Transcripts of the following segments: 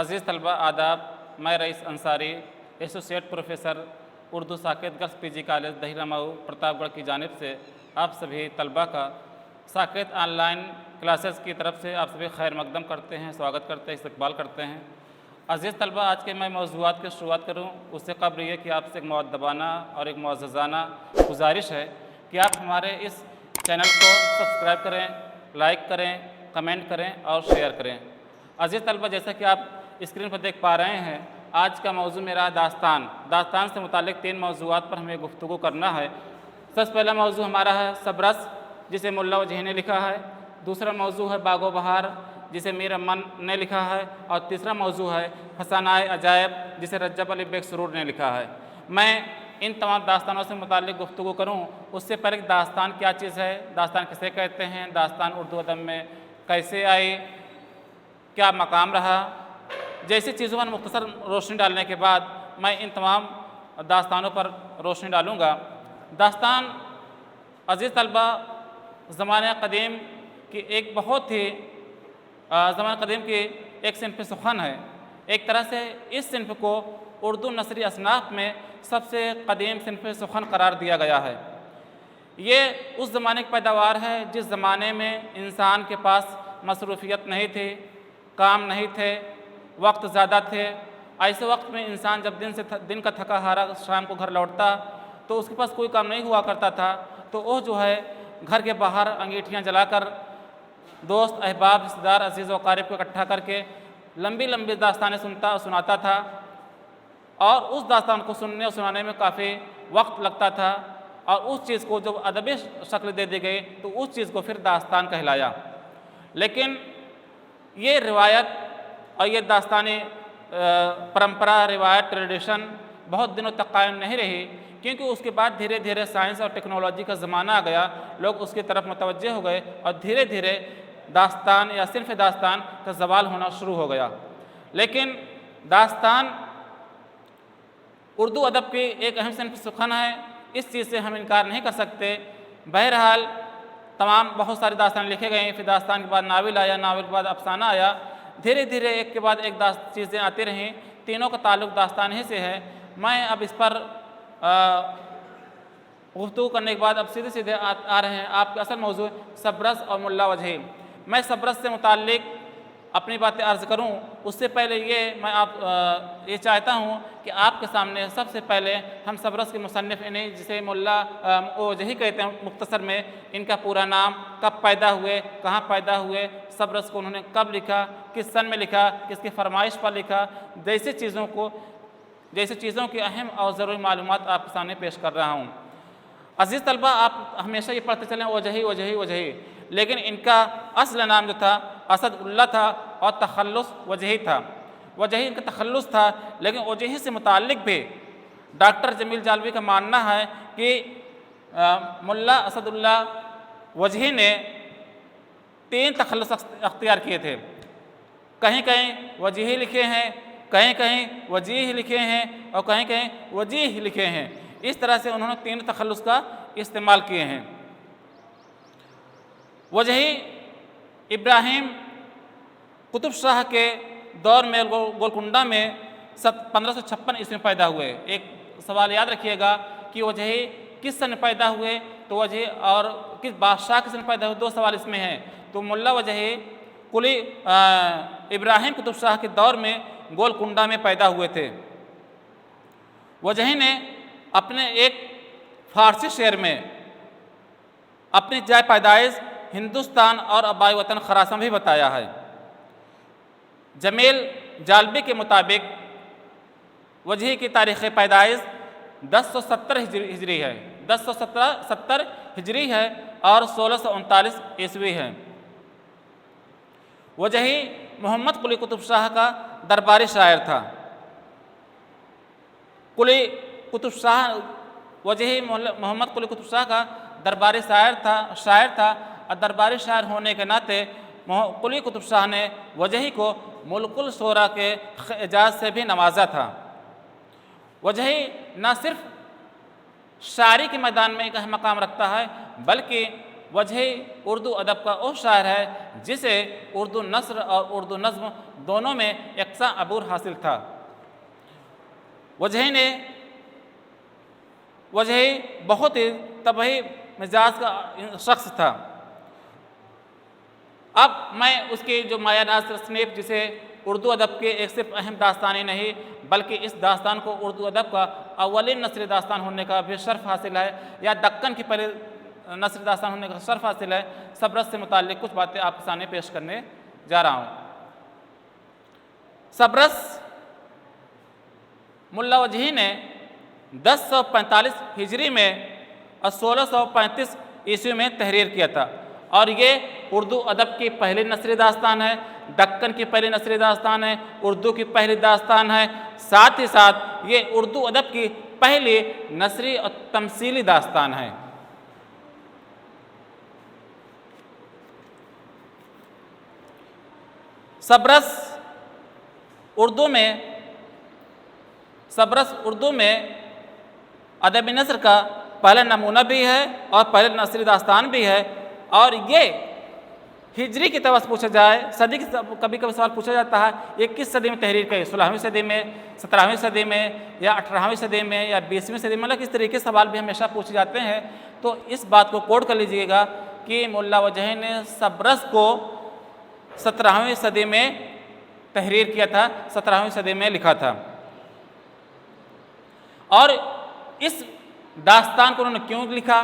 अज़ीज़ तलबा आदाब, मैं Raees Ansari associate professor Urdu Saket girls PG college Dahira Mau Pratapgarh की जानिब से आप सभी तलबा का साकेत ऑनलाइन क्लासेस की तरफ से आप सभी खैर मकदम करते हैं, स्वागत करते हैं, इस्तकबाल करते हैं। अज़ीज़ तलबा, आज के मैं मौज़ूआत की शुरुआत करूँ उससे कबल ये कि आपसे एक मुअद्दबाना और एक मुअज़्ज़ज़ाना गुजारिश है कि आप हमारे इस चैनल को सब्सक्राइब करें, लाइक करें, कमेंट करें और शेयर करें। अज़ीज़ तलबा, जैसा कि आप स्क्रीन पर देख पा रहे हैं, आज का मौजू मेरा दास्तान से मुतालिक 3 मौज़ूआत पर हमें गुफ्तगू करना है। सबसे पहला मौजू हमारा है सबरस, जिसे मुल्ला वजही ने लिखा है। दूसरा मौजू है बागो बहार, जिसे मीर अमन ने लिखा है। और तीसरा मौजू है फसानाए अजायब, जिसे रज्जब अली बेग सुरूर ने लिखा है। मैं इन तमाम दास्तानों से मुतालिक गुफ्तगू करूँ उससे पहले दास्तान क्या चीज़ है, दास्तान किसे कहते हैं, दास्तान उर्दू अदब में कैसे आई, क्या मकाम रहा, जैसी चीज़ों पर मुख्तसर रोशनी डालने के बाद मैं इन तमाम दास्तानों पर रोशनी डालूँगा। दास्तान अज़ीज़ तलबा ज़माने क़दीम की एक बहुत ही ज़माने क़दीम की एक सिन्फ़ सुख़न है। एक तरह से इस सिन्फ़ को उर्दू नसरी असनाफ़ में सबसे क़दीम सिन्फ़ सुख़न करार दिया गया है। ये उस ज़माने की पैदावार है जिस ज़माने में इंसान के पास मसरूफ़ियत नहीं थी, काम नहीं थे, वक्त ज़्यादा थे। ऐसे वक्त में इंसान जब दिन का थका हारा शाम को घर लौटता तो उसके पास कोई काम नहीं हुआ करता था, तो वो जो है घर के बाहर अंगीठियाँ जलाकर दोस्त अहबाब रिश्तेदार अज़ीज़ व क़ारिब को इकट्ठा करके लंबी लंबी दास्तानें सुनाता था। और उस दास्तान को सुनने और सुनाने में काफ़ी वक्त लगता था, और उस चीज़ को जब अदबी शक्ल दे दी गई तो उस चीज़ को फिर दास्तान कहलाया। लेकिन ये रिवायत और ये दास्तानी परंपरा, रिवायत, ट्रेडिशन बहुत दिनों तक कायम नहीं रही, क्योंकि उसके बाद धीरे धीरे साइंस और टेक्नोलॉजी का ज़माना आ गया, लोग उसकी तरफ मुतवज्जे हो गए और धीरे धीरे दास्तान या सिर्फ दास्तान का ज़वाल होना शुरू हो गया। लेकिन दास्तान उर्दू अदब की एक अहम सिन्फ़ सुख़न है, इस चीज़ से हम इनकार नहीं कर सकते। बहरहाल तमाम बहुत सारे दास्तान लिखे गए, फिर दास्तान के बाद नावल आया, नावल के बाद अफसाना आया, धीरे धीरे एक के बाद एक चीज़ें आती रहीं। तीनों का ताल्लुक़ दास्तान ही से है। मैं अब इस पर गुफ्तगू करने के बाद अब सीधे सीधे आ रहे हैं आपके असल मौजू सबरस और मुल्ला वजही। मैं सबरस से मुताल्लिक़ अपनी बातें अर्ज़ करूं उससे पहले मैं ये चाहता हूं कि आपके सामने सबसे पहले हम सबरस के मुसन्निफ़ इन्हें जिसे मुल्ला वजही कहते हैं मुख्तसर में, इनका पूरा नाम, कब पैदा हुए, कहाँ पैदा हुए, सबरस को उन्होंने कब लिखा, किस सन में लिखा, किसकी फरमाइश पर लिखा, जैसे चीज़ों की अहम और ज़रूरी मालूमात आपके सामने पेश कर रहा हूँ। अज़ीज़ तलबा, आप हमेशा ये पढ़ते चलें वजही वजही वजही, लेकिन इनका असल नाम जो था असदुल्ला था और तखल्लुस वजही था। वजही इनका तखल्लुस था, लेकिन वजही से मुताल्लिक़ भी डॉक्टर जमील जालवी का मानना है कि मुल्ला असदुल्ला वजही ने 3 तखल्लुस अख्तियार किए थे। कहीं कहीं वजही लिखे हैं, कहीं कहीं वजीह लिखे हैं और कहीं कहीं वजीह लिखे हैं। इस तरह से उन्होंने 3 तखल्लुस का इस्तेमाल किए हैं। वजही इब्राहिम कुतुब शाह के दौर में गोलकुंडा में 1556 ईस्वी में पैदा हुए। एक सवाल याद रखिएगा कि वजही किस सन पैदा हुए, तो वजही और किस बादशाह के सन पैदा हुए, 2 सवाल इसमें हैं। तो मुल्ला वजही कुली इब्राहिम कुतुब शाह के दौर में गोलकुंडा में पैदा हुए थे। वजही ने अपने एक फ़ारसी शेर में अपनी जाय पैदाइश हिंदुस्तान और आबाई वतन खरासन भी बताया है। जमील जालबी के मुताबिक वजही की तारीख़ पैदाइश 1070 हिजरी है, 1070 हिजरी है और 1639 ईस्वी है। वजही मोहम्मद कुली कुतुब शाह का दरबारी शायर था। कुली कुतुब शाह वजही मोहम्मद कुली कुतुब शाह का दरबारी शायर था और दरबारी शायर होने के नाते कुली कुतुब शाह ने वजही को मुल्कुल शोरा के एजाज़ से भी नवाजा था। वजही न सिर्फ शायरी के मैदान में एक अहम मकाम रखता है, बल्कि वजही उर्दू अदब का वो शायर है जिसे उर्दू नस्र और उर्दू नज़्म दोनों में यकसा अबूर हासिल था। वजही बहुत ही तबही मिजाज का शख्स था। अब मैं उसकी जो मायानाज़ तसनीफ़, जिसे उर्दू अदब के एक सिर्फ अहम दास्तान ही नहीं बल्कि इस दास्तान को उर्दू अदब का अव्वलिन नस्री दास्तान होने का भी शर्फ हासिल है, या दक्कन की पहले नस्री दास्तान होने का शर्फ हासिल है, सबरस से मुताल्लिक़ कुछ बातें आपके सामने पेश करने जा रहा हूँ। सबरस मुल्ला वजही ने 1045 हिजरी में और 1635 ईस्वी में तहरीर किया था, और ये उर्दू अदब की पहली नस्री दास्तान है, दक्कन की पहली नस्री दास्तान है, उर्दू की पहली दास्तान है। साथ ही साथ ये उर्दू अदब की पहली नस्री और तमसीली दास्तान है। सबरस उर्दू में अदबी नस्र का पहला नमूना भी है और पहले नस्री दास्तान भी है। और ये हिजरी की तरफ पूछा जाए, सदी की कभी कभी सवाल पूछा जाता है, ये किस सदी में तहरीर की, 16वीं सदी में, 17वीं सदी में, या 18वीं सदी में, या 20वीं सदी में, मतलब इस तरीके के सवाल भी हमेशा पूछे जाते हैं। तो इस बात को कोट कर लीजिएगा कि मुल्ला वजही ने सबरस को 17वीं सदी में तहरीर किया था, 17वीं सदी में लिखा था। और इस दास्तान को उन्होंने क्यों लिखा?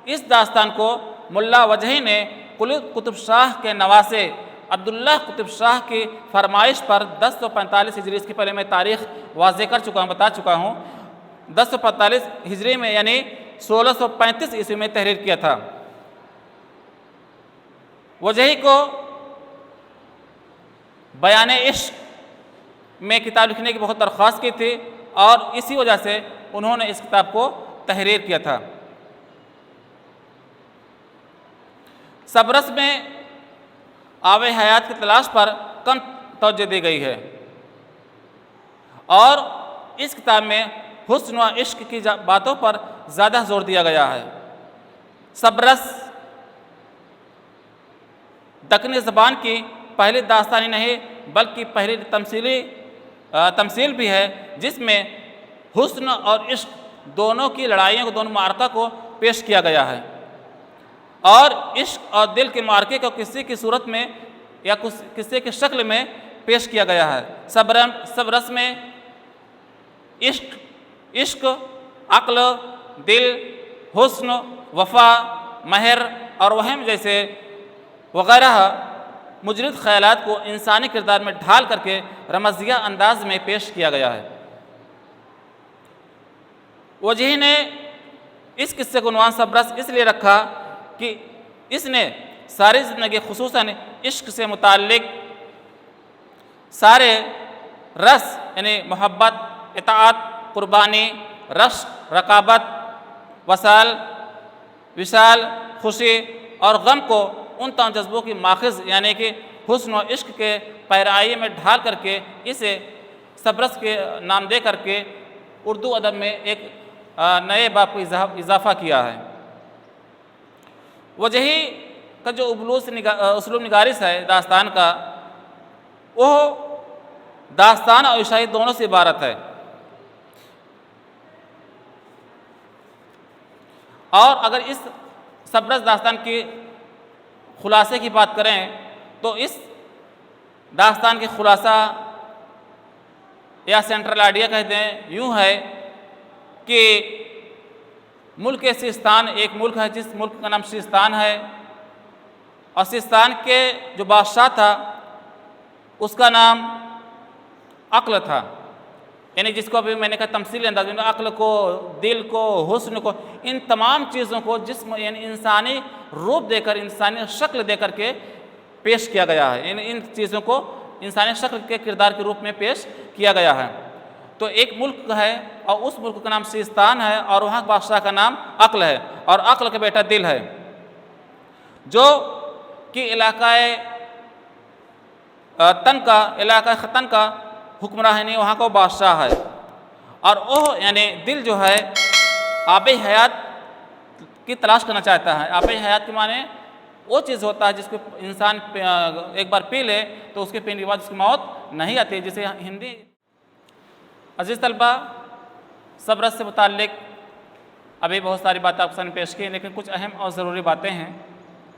इस दास्तान को मुल्ला वजही ने कुतुब शाह के नवासे अब्दुल्लाह कुतुब शाह की फरमाइश पर 1045 हिजरी, इसकी पहले मैं तारीख़ वाज़े कर चुका हूँ, बता चुका हूँ, 1045 हिजरी में यानी 1635 ईस्वी में तहरीर किया था। वजही को बयान इश्क में किताब लिखने की बहुत दरख्वास्त की थी, और इसी वजह से उन्होंने इस किताब को तहरीर किया था। सबरस में आब हयात की तलाश पर कम तवज्जो दी गई है, और इस किताब में हुस्न व इश्क की बातों पर ज़्यादा जोर दिया गया है। सबरस दक्कनी ज़बान की पहली दास्तानी नहीं बल्कि पहली तमसील भी है, जिसमें हुस्न और इश्क दोनों की लड़ाइयों को, दोनों मार्का को पेश किया गया है। और इश्क और दिल के मार्के को किसी की सूरत में या कुछ किसी की शक्ल में पेश किया गया है। सबरस में इश्क, अक्ल, दिल, हुस्न, वफा, महर और वहम जैसे वगैरह मुजरिद ख्यालात को इंसानी किरदार में ढाल करके रमज़िया अंदाज में पेश किया गया है। वजही ने इस किस्से को उन्वान सबरस इसलिए रखा कि इसने सारी ज़िंदगी खुसूसन इश्क से मुताल्लिक़ सारे रस यानी मोहब्बत, इताअत, कुर्बानी, रश्क, रकाबत, विशाल, खुशी और गम को उन तमाम जज्बों की माखज़ यानी कि हुस्न और इश्क के पैराई में ढाल करके इसे सबरस के नाम दे करके उर्दू अदब में एक नए बाब को इजाफ़ा किया है। वजही का जो उसलूब निगारिश है दास्तान का, वो दास्तान और इशाई दोनों से इबारत है। और अगर इस सबरस दास्तान की खुलासे की बात करें तो इस दास्तान के खुलासा या सेंट्रल आइडिया कहते हैं, यूँ है कि मुल्क सिस्तान एक मुल्क है जिस मुल्क का नाम सिस्तान है, और सिस्तान के जो बादशाह था उसका नाम अक्ल था, यानी जिसको अभी मैंने कहा तमसीली अंदाज में अक्ल को, दिल को, हुस्न को, इन तमाम चीज़ों को जिस्म यानी इंसानी रूप देकर, इंसानी शक्ल देकर के पेश किया गया है। इन चीज़ों को इंसानी शक्ल के किरदार के रूप में पेश किया गया है। तो एक मुल्क है और उस मुल्क का नाम सिस्तान है, और वहाँ बादशाह का नाम अक्ल है, और अक्ल का बेटा दिल है, जो कि इलाकाए खतन का हुक्मरान है, वहाँ का बादशाह है। और वह यानी दिल जो है आब हयात की तलाश करना चाहता है। आब हयात के माने वो चीज़ होता है जिसको इंसान एक बार पी ले तो उसके पीने के बाद उसकी मौत नहीं आती, जिसे हिंदी। अजीज़ तलबा, सब्र से मुताल्लिक अभी बहुत सारी बातें आपके सामने पेश की, लेकिन कुछ अहम और ज़रूरी बातें हैं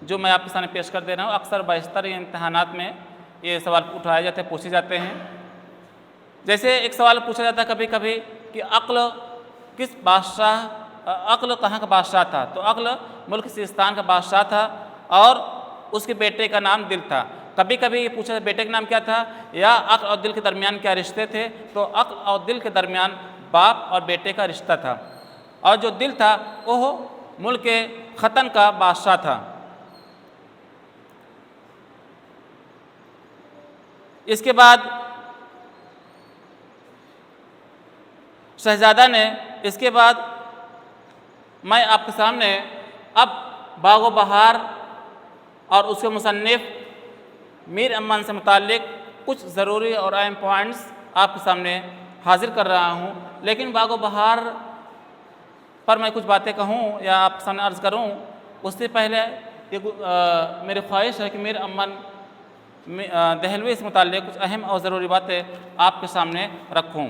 जो मैं आपके सामने पेश कर दे रहा हूँ। अक्सर बशतर इम्तहानात में ये सवाल उठाए जाते हैं, पूछे जाते हैं। जैसे एक सवाल पूछा जाता है कभी कभी कि अक्ल किस बादशाह, अक्ल कहाँ का बादशाह था? तो अक्ल मुल्क सिस्तान का बादशाह था और उसके बेटे का नाम दिल था। कभी कभी ये पूछा बेटे का नाम क्या था, या अक्ल और दिल के दरमियान क्या रिश्ते थे? तो अक्ल और दिल के दरमियान बाप और बेटे का रिश्ता था, और जो दिल था वो मुल्क के खतन का बादशाह था। इसके बाद शहजादा ने, इसके बाद मैं आपके सामने अब बागो बहार और उसके मुसन्निफ मीर अमन से मुताल्लिक कुछ ज़रूरी और अहम पॉइंट्स आपके सामने हाजिर कर रहा हूँ। लेकिन बागो बहार पर मैं कुछ बातें कहूँ या आपके सामने अर्ज़ करूँ, उससे पहले मेरी ख्वाहिश है कि मीर अमन दहलवी से मुताल्लिक कुछ अहम और ज़रूरी बातें आपके सामने रखूँ।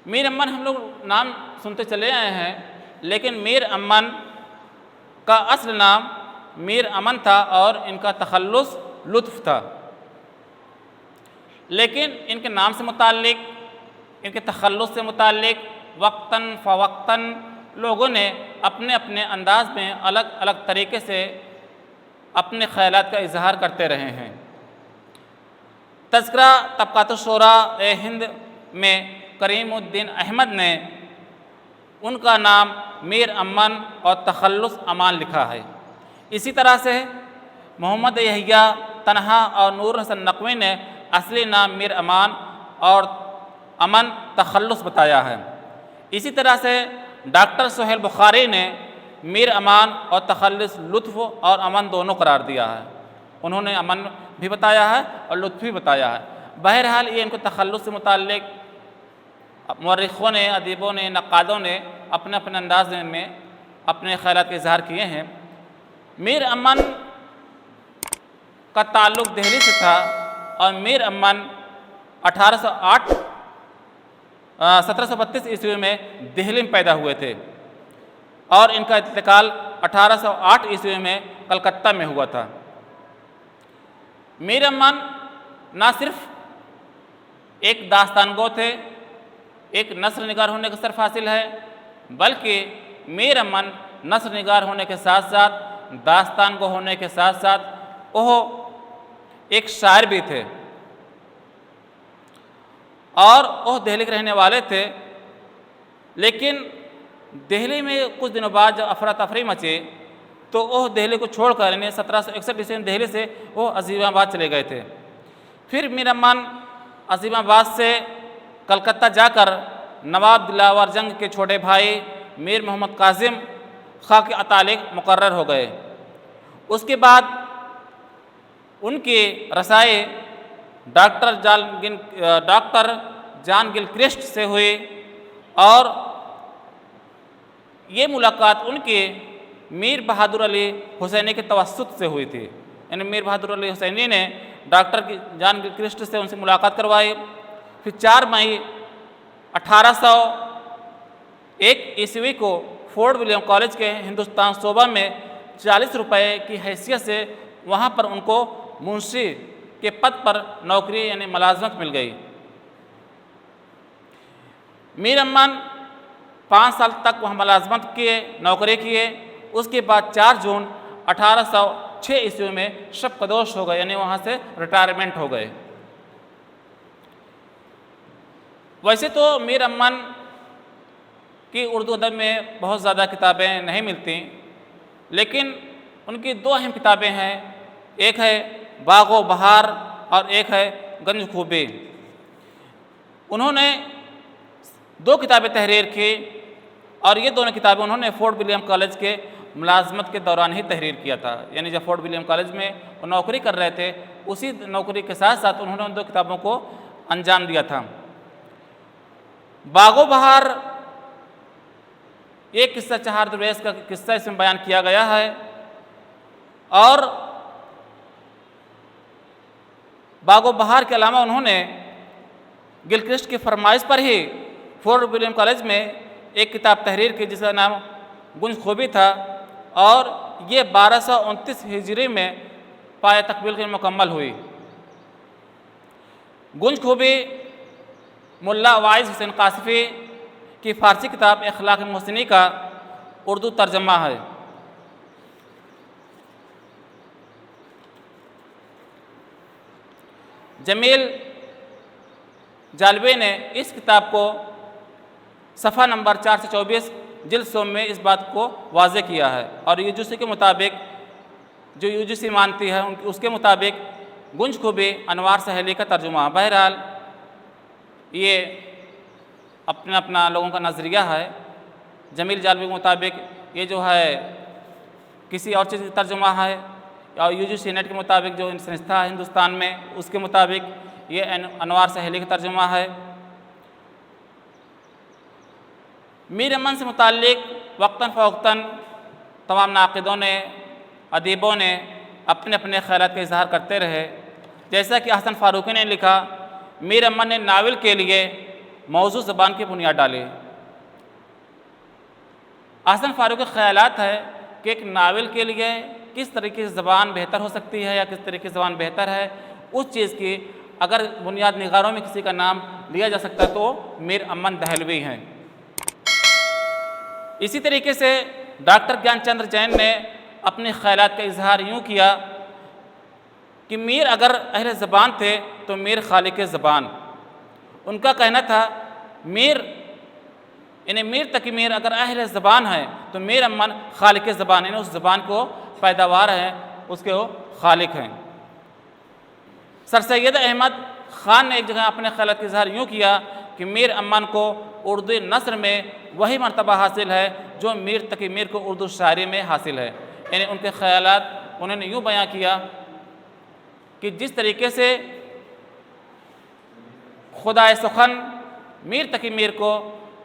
मीर अमन हम लोग नाम सुनते चले आए हैं, लेकिन मीर अमन का असल नाम मीर अमन था और इनका तखल्लुस लुत्फ़ था। लेकिन इनके नाम से मुताल्लिक, इनके तखल्लुस से मुताल्लिक वक्तन फ़वक्तन लोगों ने अपने अपने अंदाज में अलग अलग तरीके से अपने ख़यालात का इजहार करते रहे हैं। तज़किरा तबक़ात-उश-शुरा हिंद में करीमुद्दीन अहमद ने उनका नाम मीर अमन और तखल्लुस अमान लिखा है। इसी तरह से मोहम्मद यहिया तन्हा और नूर हसन नकवी ने असली नाम मीर अमान और अमन तखल्लुस बताया है। इसी तरह से डॉक्टर सुहेल बुखारी ने मीर अमान और तखल्लुस लुत्फ़ और अमन दोनों करार दिया है। उन्होंने अमन भी बताया है और लुत्फ़ भी बताया है। बहरहाल ये इनको तखल्लुस से मुताल्लिक मुअर्रिख़ों ने, अदीबों ने, नक़ादों ने अपने अपने अंदाज में अपने ख़यालात के इज़हार किए हैं। मीर अमन का ताल्लुक़ दिल्ली से था और मीर अमन 1732 ईस्वी में दिल्ली में पैदा हुए थे और इनका इंतकाल 1808 ईस्वी में कलकत्ता में हुआ था। मीर अमन ना सिर्फ एक दास्तानगो थे, एक नस्र निगार होने का शर्फ हासिल है, बल्कि मीर अमन नस्र निगार होने के साथ साथ, दास्तानगो होने के साथ साथ वो एक शायर भी थे और वो दिल्ली के रहने वाले थे। लेकिन दिल्ली में कुछ दिनों बाद जब अफरा तफरी मची तो वो दिल्ली को छोड़कर, यानी 1761 ईस्वी में दिल्ली से वो अजीमाबाद चले गए थे। फिर मीर अमन अजीमाबाद से कलकत्ता जाकर नवाब दिलावर जंग के छोटे भाई मीर मोहम्मद कासिम खां के अतालिक मुकर्रर हो गए। उसके बाद उनकी रसाई डॉक्टर जॉन गिलक्रिस्ट से हुई और ये मुलाकात उनके मीर बहादुर अली हुसैनी के तवस्सुत से हुई थी। यानी मीर बहादुर अली हुसैनी ने डॉक्टर जॉन गिलक्रिस्ट से उनसे मुलाकात करवाई। फिर 4 मई 1801 ईस्वी को फोर्ट विलियम कॉलेज के हिंदुस्तान शोबा में 40 रुपये की हैसियत से वहाँ पर उनको मुंशी के पद पर नौकरी यानी मुलाजमत मिल गई। मीर अमन 5 साल तक वहाँ मुलाजमत किए, नौकरी किए। उसके बाद 4 जून 1806 ईस्वी में शब कदोश हो गए, यानी वहाँ से रिटायरमेंट हो गए। वैसे तो मीर अमन की उर्दू अदब में बहुत ज़्यादा किताबें नहीं मिलती, लेकिन उनकी 2 अहम किताबें हैं। एक है बागो बहार और एक है गंज खूबी। उन्होंने 2 किताबें तहरीर की और ये दोनों किताबें उन्होंने फोर्ट विलियम कॉलेज के मुलाजमत के दौरान ही तहरीर किया था। यानी जब फोर्ट विलियम कॉलेज में वो नौकरी कर रहे थे, उसी नौकरी के साथ साथ उन्होंने उन 2 किताबों को अंजाम दिया था। बागो बहार एक किस्सा चहार दरवेश का किस्सा इसमें बयान किया गया है और बागो बहार के अलावा उन्होंने गिलक्रिस्ट की फरमाइश पर ही फोर्ट विलियम कॉलेज में एक किताब तहरीर की जिसका नाम गुंज खूबी था, और ये 1229 हिजरी में पाए तकमील की मुकम्मल हुई। गुंज खूबी मुल्ला वाइज हुसैन कासिफ़ी की फ़ारसी किताब अखलाक मोहसिनी का उर्दू तर्जमा है। जमील जालबी ने इस किताब को सफ़ा नंबर 424 जिल्द सोम में इस बात को वाज़े किया है, और यूजीसी के मुताबिक, जो यूजीसी मानती है उसके मुताबिक गुंज खूबी अनवार सहेली का तर्जुमा। बहरहाल ये अपना अपना लोगों का नज़रिया है। जमील जालबी के मुताबिक ये जो है किसी और चीज़ का तर्जुमा है, और यूजीसी नेट के मुताबिक जो संस्था है हिंदुस्तान में उसके मुताबिक ये अनवार सहेली का तर्जुमा है। मीर अमन से मुताल्लिक़ वक्तन फ़वक्तन तमाम नाक़िदों ने, अदीबों ने अपने अपने ख़यालात का इजहार करते रहे। जैसा कि हसन फ़ारूक़ी ने लिखा, मीर अमन ने नावल के लिए मौजू ज़बान की बुनियाद डाली। हसन फ़ारूक़ी के ख़यालात है कि एक नावल के लिए किस तरीके से ज़बान बेहतर हो सकती है या किस तरीके से ज़बान बेहतर है, उस चीज़ की अगर बुनियाद निगारों में किसी का नाम लिया जा सकता तो मीर अमन दहलवी हैं। इसी तरीके से डॉक्टर ज्ञानचंद्र जैन ने अपने ख़यालात का इजहार यूँ किया कि मीर अगर अहले ज़बान थे तो मीर खालिक ज़बान। उनका कहना था मीर मीर तकी मीर अगर अहले ज़बान है तो मीर अमन खालिक ज़बान, यानी उस ज़बान को पैदावार है, उसके वो खालिक हैं। सर सैयद अहमद ख़ान ने एक जगह अपने ख़यालात का इजहार यूँ किया कि मीर अमन को उर्दू नस्र में वही मर्तबा हासिल है जो मीर तकी मीर को उर्दू शायरी में हासिल है। यानी उनके ख़यालात उन्होंने यूँ बयां किया कि जिस तरीके से खुदाए सुखन मीर तकी मीर को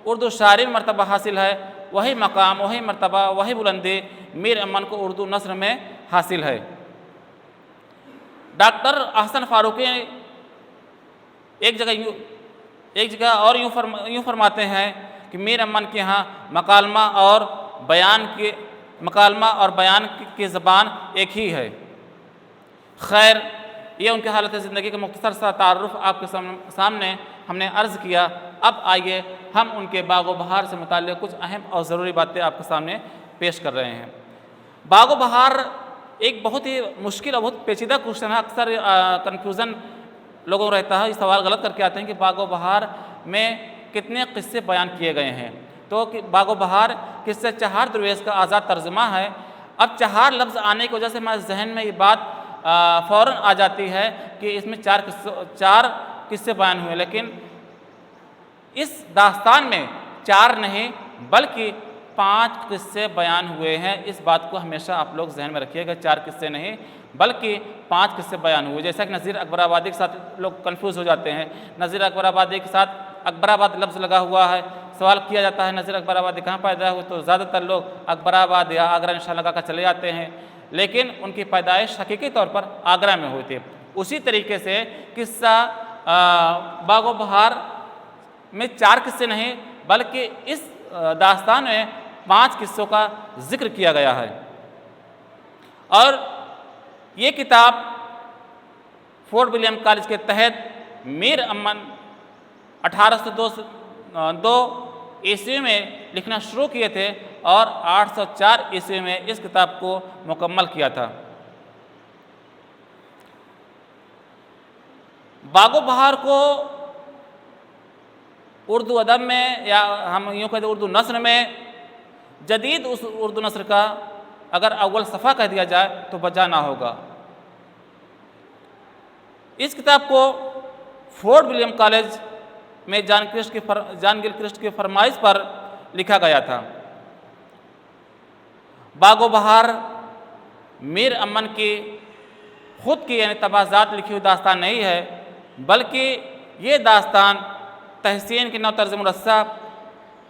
उर्दू शायरी में मर्तबा हासिल है, वही मकाम, वही मर्तबा, वही बुलंदी मीर अमन को उर्दू नस्र में हासिल है। डॉक्टर हसन फ़ारूक़ी एक जगह और यूँ फरमाते हैं कि मीर अमन के यहाँ मकालमा और बयान की ज़बान एक ही है। खैर, ये उनके हालत ज़िंदगी का मुख्तसर सा तारुफ आपके सामने हमने अर्ज़ किया। अब आइए हम उनके बागो बहार से मुताल्लिक़ कुछ अहम और ज़रूरी बातें आपके सामने पेश कर रहे हैं। बागो बहार एक बहुत ही मुश्किल और बहुत पेचीदा क्वेश्चन है। अक्सर कन्फ्यूज़न लोगों को रहता है, इस सवाल गलत करके आते हैं कि बागो बहार में कितने किस्से बयान किए गए हैं। तो बागो बहार किस्से चहार दरवेश का आज़ाद तर्जुमा है। अब चहार लफ्ज़ आने की वजह से हमारे जहन में ये बात फ़ौरन आ जाती है कि इसमें चार किस्से बयान हुए, लेकिन इस दास्तान में 4 नहीं बल्कि 5 किस्से बयान हुए हैं। इस बात को हमेशा आप लोग जहन में रखिएगा, 4 किस्से नहीं बल्कि 5 किस्से बयान हुए। जैसा कि नज़ीर अकबराबादी के साथ लोग कन्फ्यूज़ हो जाते हैं। नज़ीर अकबराबादी के साथ अकबराबाद लफ्ज़ लगा हुआ है, सवाल किया जाता है नज़ीर अकबराबादी कहाँ पैदा हुए, तो ज़्यादातर लोग अकबराबाद या आगरा निशान लगा कर चले जाते हैं, लेकिन उनकी पैदाइश हकीकी तौर पर आगरा में हुई थी। उसी तरीके से किस्सा बागो बहार में 4 किस्से नहीं बल्कि इस दास्तान में 5 किस्सों का जिक्र किया गया है। और ये किताब फोर्ट विलियम कॉलेज के तहत मीर अमन 1802 ईस्वी में लिखना शुरू किए थे और 804 ईस्वी में इस किताब को मुकम्मल किया था। बागो बहार को उर्दू अदब में, या हम यूँ कहते उर्दू नस्र में, जदीद उस उर्दू नस्र का अगर अव्वल सफ़ा कह दिया जाए तो बचा ना होगा। इस किताब को फोर्ट विलियम कॉलेज में जॉन गिलक्रिस्ट की फरमाइश पर लिखा गया था। बागो बहार मीर अमन की खुद की यानी तबाज़ात लिखी हुई दास्तान नहीं है, बल्कि ये दास्तान तहसीन की नौ तर्ज़ मुरस्सा,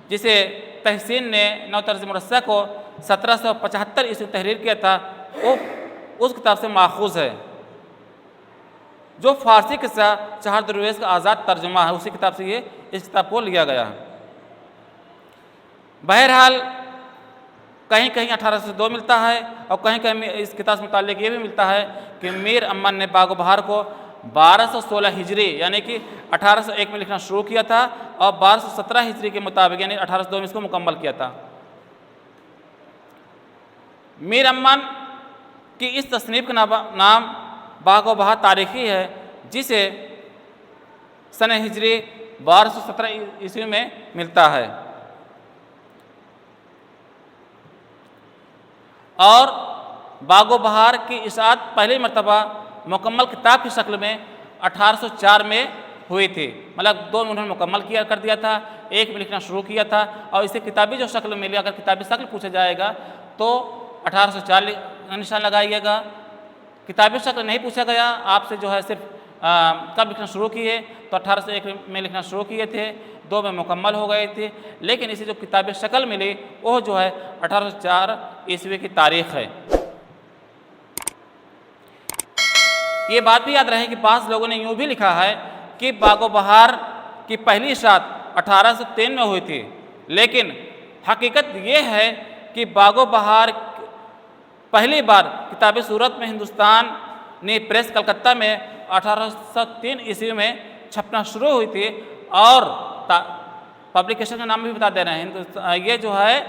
जिसे तहसीन ने नौ तर्ज़ मुरस्सा को 1775 ईस्वी तहरीर किया था, वो उस किताब से माखूज है। जो फारसी किस्सा चार दरवेश का आज़ाद तर्जुमा है, उसी किताब से ये इस किताब को लिया गया है। बहरहाल कहीं कहीं 1802 मिलता है और कहीं कहीं इस किताब से मुताल्लिक़ ये भी मिलता है कि मीर अमन ने बाग बहार को 1216 हिजरी यानी कि 1801 में लिखना शुरू किया था और 1217 हिजरी के मुताबिक यानी 1802 में इसको मुकम्मल किया था। मीर अमन की इस तसनीफ़ का नाम बाग बहार तारीख़ी है, जिसे सन हिजरी 1217 ईस्वी में मिलता है और बागो बहार की इशाअत पहली मरतबा मुकम्मल किताब की शक्ल में 1804 में हुई थी। मतलब 2 में उन्होंने मुकम्मल किया कर दिया था, 1 में लिखना शुरू किया था और इसे किताबी जो शक्ल मिली, अगर किताबी शक्ल पूछा जाएगा तो 1804 निशान लगाइएगा। किताबी शक्ल नहीं पूछा गया आपसे, जो है सिर्फ कब लिखना शुरू किए तो 1801 में लिखना शुरू किए थे, 2 में मुकम्मल हो गए थे। लेकिन इसे जो किताबी शक्ल मिली वो जो है 1804 ईस्वी की तारीख़ है। ये बात भी याद रहे कि बाज़ लोगों ने यूँ भी लिखा है कि बागो बहार की पहली इशाअत 1803 में हुई थी, लेकिन हकीकत ये है कि बागो बहार पहली बार किताबी सूरत में हिंदुस्तान ने प्रेस कलकत्ता में 1803 ईस्वी में छपना शुरू हुई थी और पब्लिकेशन का नाम भी बता दे रहे हैं। ये जो है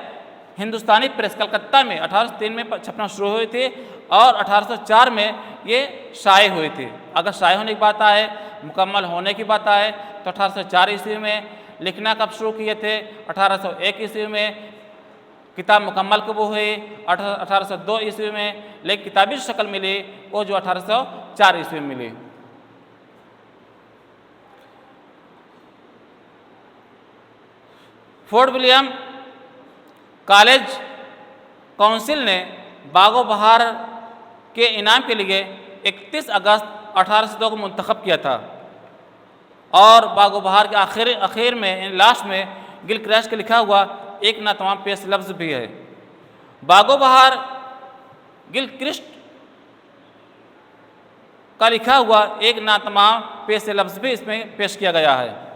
हिंदुस्तानी प्रेस कलकत्ता में 1803 में छपना शुरू हुई थी और 1804 में ये शाये हुई थी। अगर शाये होने की बात आए, मुकम्मल होने की बात आए तो 1804 ईस्वी में। लिखना कब शुरू किए थे? 1801 ईस्वी में। किताब मुकम्मल कब हुई? 1802 ईस्वी में। लेकिन किताबी शक्ल मिली वो जो 1804 ईस्वी में मिली। फोर्ट विलियम कॉलेज काउंसिल ने बागो बहार के इनाम के लिए 31 अगस्त 1802 को मुंतखब किया था और बागो बहार के आखिर में लास्ट में गिलक्रिस्ट के लिखा हुआ एक नातमाम पेश लफ्ज़ भी है। बागो बहार गिलक्रिस्ट का लिखा हुआ एक नातमाम पेश लफ्ज़ भी इसमें पेश किया गया है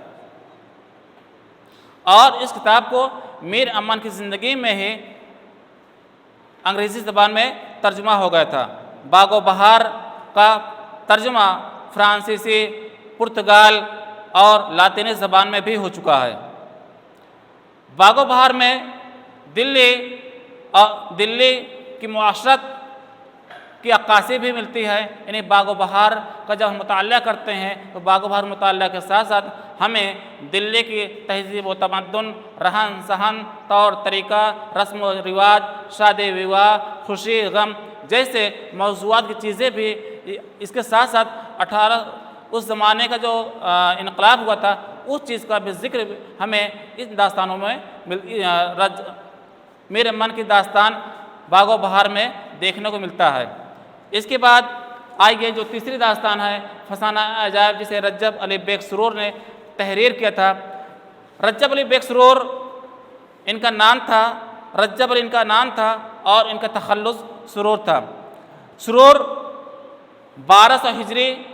और इस किताब को मीर अमन की ज़िंदगी में ही अंग्रेज़ी ज़बान में तर्जुमा हो गया था। बागो बहार का तर्जुमा फ्रांसीसी, पुर्तगाल और लातीनी ज़बान में भी हो चुका है। बागो बहार में दिल्ली की मुआशरत की अक्कासी भी मिलती है। यानी बागो बहार का जब हम मुताला करते हैं तो बागो बहार मुताला के साथ साथ हमें दिल्ली की तहज़ीब व तमद्दुन, रहन सहन, तौर तरीक़ा, रस्म व रिवाज, शादी विवाह, खुशी गम जैसे मौज़ूआत की चीज़ें भी इसके साथ साथ उस ज़माने का जो इनकलाब हुआ था उस चीज़ का भी ज़िक्र हमें इन दास्तानों में मीर अमन की दास्तान बागो बहार में देखने को मिलता है। इसके बाद आइए जो तीसरी दास्तान है फसाना अजायब, जिसे रज्जब अली बेग सुरूर ने तहरीर किया था। रज्जब अली बेग सुरूर इनका नाम था, रज्जब अली इनका नाम था और इनका तखल्लुस सुरूर था। सुरूर 1200 हिजरी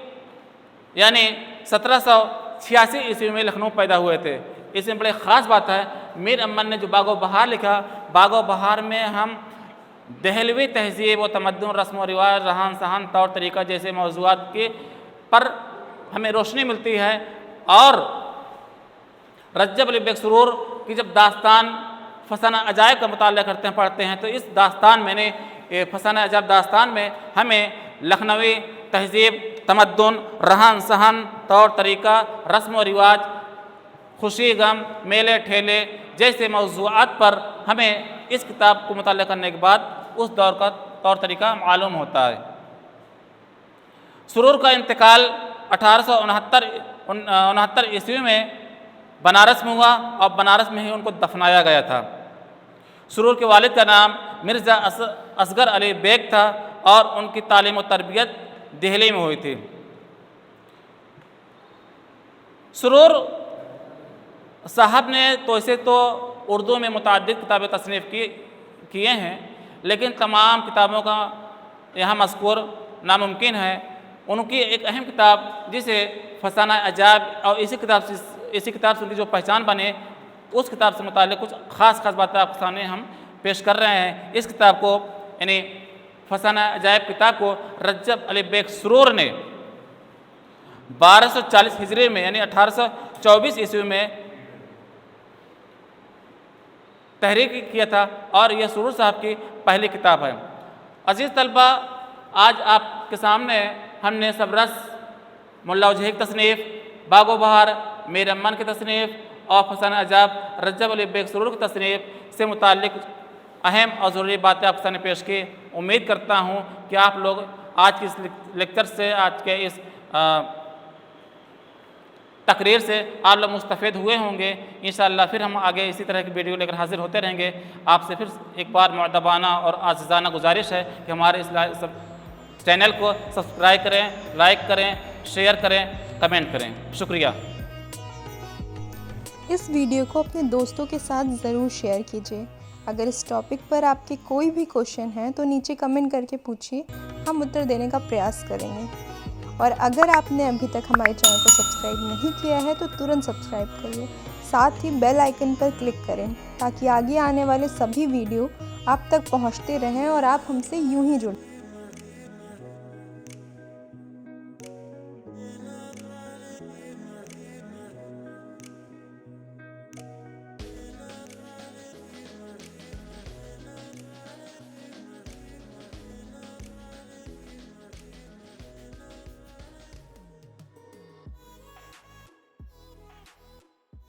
यानी 1786 ईस्वी में लखनऊ पैदा हुए थे। इसमें बड़े ख़ास बात है, मीर अमन ने जो बागो बहार लिखा, बागो बहार में हम दहलवी तहज़ीब व तमद्दुन, रस्म व रिवाज, रहन सहन, तौर तरीक़ा जैसे मौज़ूआत के पर हमें रोशनी मिलती है। और रज्जब अली बेग सुरूर की जब दास्तान फसाना अजायब का मुताला करते हैं, पढ़ते हैं, तो इस दास्तान में फसाना अजायब दास्तान में हमें लखनवी तहज़ीब, तमद्दुन, रहन सहन, तौर तरीक़ा, रस्म व रिवाज, खुशी गम, मेले ठेले जैसे मौज़ूआत पर हमें इस किताब को मुताला करने के बाद उस दौर का तौर तरीक़ा मालूम होता है। सुरूर का इंतकाल 1869 ईस्वी में बनारस में हुआ और बनारस में ही उनको दफनाया गया था। सुरूर के वालिद का नाम मिर्ज़ा असगर अली बेग था और उनकी तालीम व तरबियत दिल्ली में हुई थी। सुरूर साहब ने तो इसे तो उर्दू में मुतअद्दिद किताबें तसनीफ़ किए हैं, लेकिन तमाम किताबों का यहाँ मज़कूर नामुमकिन है, उनकी एक अहम किताब जिसे फसाना अजाब और इसी किताब से उनकी जो पहचान बने, उस किताब से मुताल्लिक़ कुछ ख़ास बातें आपके सामने हम पेश कर रहे हैं। इस किताब को यानी फसाना अजायब किताब को रजब अली बेग सुरूर ने 1240 हिजरी में यानी 1824 ईस्वी में तहरीक किया था और यह सुरूर साहब की पहली किताब है। अजीज़ तलबा, आज आपके सामने हमने सबरस, मुल्ला उजही की तसनीफ़, बागो बहार, मेरे अम्मन की तसनीफ़ और फसाना अजाब रजब अली बेग सुरूर की तसनीफ़ से मुताल्लिक़ अहम और ज़रूरी बातें आपके सामने पेश की। उम्मीद करता हूँ कि आप लोग आज की इस लेक्चर से, आज के इस तकरीर से आप लोग मुस्तफ़ीद हुए होंगे। इंशाअल्लाह फिर हम आगे इसी तरह की वीडियो लेकर हाजिर होते रहेंगे। आपसे फिर एक बार मुअद्दबाना और आज़िज़ाना गुजारिश है कि हमारे इस चैनल को सब्सक्राइब करें, लाइक करें, शेयर करें, कमेंट करें। शुक्रिया। इस वीडियो को अपने दोस्तों के साथ ज़रूर शेयर कीजिए। अगर इस टॉपिक पर आपके कोई भी क्वेश्चन हैं तो नीचे कमेंट करके पूछिए, हम उत्तर देने का प्रयास करेंगे। और अगर आपने अभी तक हमारे चैनल को सब्सक्राइब नहीं किया है तो तुरंत सब्सक्राइब करिए, साथ ही बेल आइकन पर क्लिक करें ताकि आगे आने वाले सभी वीडियो आप तक पहुंचते रहें और आप हमसे यूं ही जुड़ें।